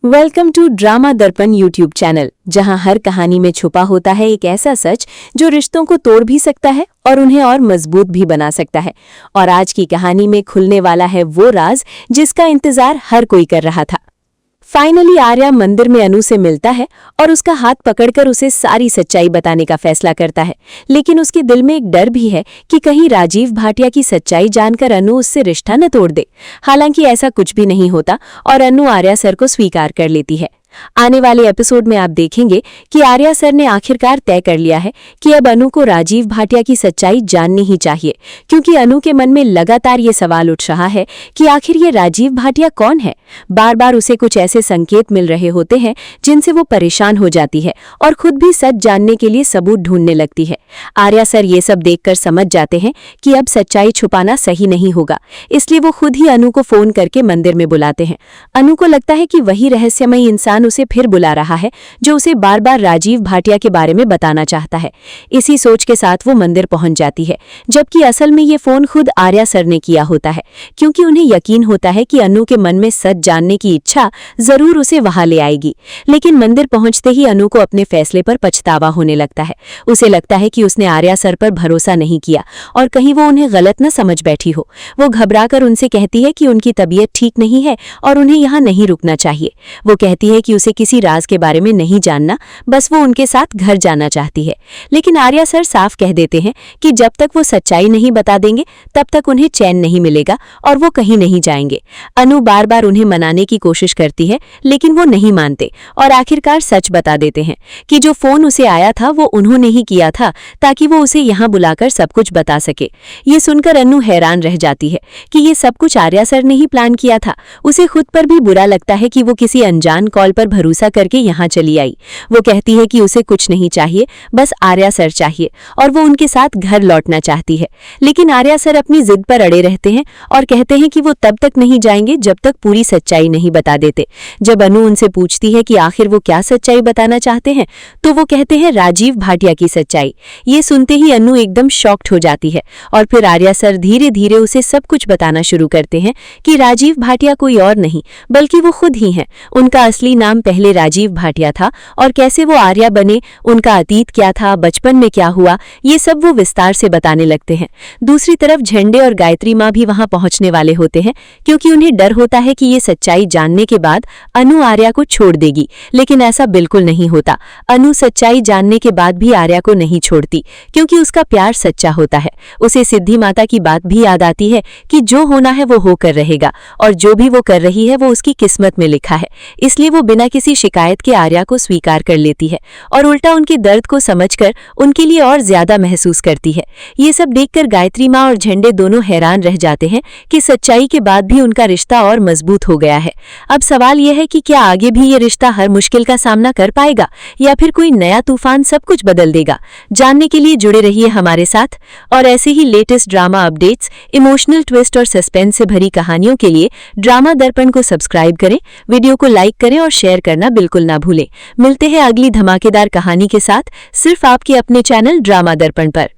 Welcome to drama दर्पण YouTube channel, जहां हर कहानी में छुपा होता है एक ऐसा सच जो रिश्तों को तोड़ भी सकता है और उन्हें और मजबूत भी बना सकता है। और आज की कहानी में खुलने वाला है वो राज जिसका इंतजार हर कोई कर रहा था। फाइनली आर्या मंदिर में अनु से मिलता है और उसका हाथ पकड़कर उसे सारी सच्चाई बताने का फैसला करता है। लेकिन उसके दिल में एक डर भी है कि कहीं राजीव भाटिया की सच्चाई जानकर अनु उससे रिश्ता न तोड़ दे। हालांकि ऐसा कुछ भी नहीं होता और अनु आर्या सर को स्वीकार कर लेती है। आने वाले एपिसोड में आप देखेंगे कि आर्या सर ने आखिरकार तय कर लिया है कि अब अनु को राजीव भाटिया की सच्चाई जाननी ही चाहिए, क्योंकि अनु के मन में लगातार ये सवाल उठ रहा है कि आखिर ये राजीव भाटिया कौन है। बार बार उसे कुछ ऐसे संकेत मिल रहे होते हैं जिनसे वो परेशान हो जाती है और खुद भी सच जानने के लिए सबूत ढूंढने लगती है। आर्या सर ये सब देखकर समझ जाते हैं कि अब सच्चाई छुपाना सही नहीं होगा, इसलिए वो खुद ही अनु को फोन करके मंदिर में बुलाते हैं। अनु को लगता है कि वही रहस्यमयी इंसान उसे फिर बुला रहा है जो उसे बार बार राजीव भाटिया के बारे में बताना चाहता है। इसी सोच के साथ वो मंदिर पहुंच जाती है, जबकि असल में ये फोन खुद आर्या सर ने किया होता है, क्योंकि उन्हें यकीन होता है कि अनु के मन में सच जानने की इच्छा जरूर उसे वहां ले आएगी। लेकिन मंदिर पहुंचते ही अनु को अपने फैसले पर पछतावा होने लगता है। उसे लगता है कि उसने आर्या सर पर भरोसा नहीं किया और कहीं वो उन्हें गलत न समझ बैठी हो। वो घबराकर उनसे कहती है कि उनकी तबीयत ठीक नहीं है और उन्हें यहाँ नहीं रुकना चाहिए। वो कहती है कि उसे किसी राज के बारे में नहीं जानना, बस वो उनके साथ घर जाना चाहती है। लेकिन आर्या सर साफ कह देते हैं कि जब तक वो सच्चाई नहीं बता देंगे तब तक उन्हें चैन नहीं मिलेगा और वो कहीं नहीं जाएंगे। अनु बार बार उन्हें मनाने की कोशिश करती है, लेकिन वो नहीं मानते और आखिरकार सच बता देते हैं कि जो फोन उसे आया था वो उन्होंने ही किया था, ताकि वो उसे यहाँ बुलाकर सब कुछ बता सके। ये सुनकर अनु हैरान रह जाती है कि ये सब कुछ आर्या सर ने ही प्लान किया था। उसे खुद पर भी बुरा लगता है कि वो किसी अनजान कॉल पर भरोसा करके यहाँ चली आई। वो कहती है कि उसे कुछ नहीं चाहिए, बस आर्या सर चाहिए और वो उनके साथ घर लौटना चाहती है। लेकिन आर्या सर अपनी जिद पर अड़े रहते हैं और कहते हैं कि वो तब तक नहीं जाएंगे जब तक पूरी सच्चाई नहीं बता देते। जब अनु उनसे पूछती है कि आखिर वो क्या सच्चाई बताना चाहते हैं, तो वो कहते हैं राजीव भाटिया की सच्चाई। ये सुनते ही अनु एकदम शॉक्ड हो जाती है और फिर आर्या सर धीरे धीरे उसे सब कुछ बताना शुरू करते हैं कि राजीव भाटिया कोई और नहीं बल्कि वो खुद ही हैं। उनका असली नाम पहले राजीव भाटिया था और कैसे वो आर्या बने, उनका अतीत क्या था, बचपन में क्या हुआ, ये सब वो विस्तार से बताने लगते हैं। दूसरी तरफ झंडे और गायत्री माँ भी वहां पहुंचने वाले होते हैं, क्योंकि उन्हें डर होता है कि ये सच्चाई जानने के बाद अनु आर्या को छोड़ देगी। लेकिन ऐसा बिल्कुल नहीं होता। अनु सच्चाई जानने के बाद भी आर्या को नहीं छोड़ती, क्योंकि उसका प्यार सच्चा होता है। उसे सिद्धि माता की बात भी याद आती है कि जो होना है वो होकर रहेगा और जो भी वो कर रही है वो उसकी किस्मत में लिखा है। इसलिए वो बिना किसी शिकायत के आर्या को स्वीकार कर लेती है और उल्टा उनके दर्द को समझकर उनके लिए और ज्यादा महसूस करती है। ये सब देखकर गायत्री माँ और झंडे दोनों हैरान रह जाते हैं कि सच्चाई के बाद भी उनका रिश्ता और मजबूत हो गया है। अब सवाल यह है कि क्या आगे भी ये रिश्ता हर मुश्किल का सामना कर पाएगा या फिर कोई नया तूफान सब कुछ बदल देगा। जानने के लिए जुड़े रहिए हमारे साथ और ऐसे ही latest drama updates, emotional twist और सस्पेंस से भरी कहानियों के लिए ड्रामा दर्पण को सब्सक्राइब करें, वीडियो को लाइक करें और शेयर करना बिल्कुल ना भूलें। मिलते हैं अगली धमाकेदार कहानी के साथ, सिर्फ आपके अपने चैनल ड्रामा दर्पण पर।